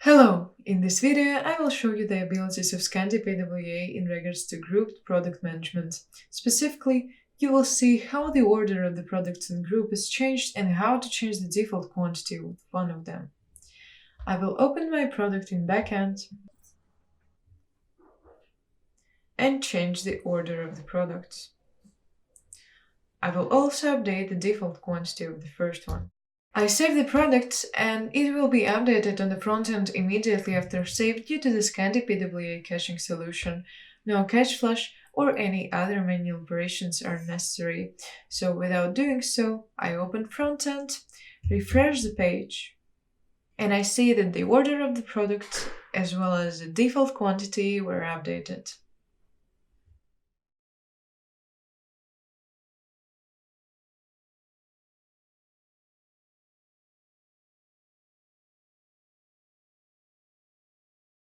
Hello! In this video, I will show you the abilities of ScandiPWA in regards to grouped product management. Specifically, you will see how the order of the products in group is changed and how to change the default quantity of one of them. I will open my product in backend and change the order of the products. I will also update the default quantity of the first one. I save the product and it will be updated on the front end immediately after save due to the ScandiPWA caching solution. No cache flush or any other manual operations are necessary. So without doing so, I open front end, refresh the page, and I see that the order of the product as well as the default quantity were updated.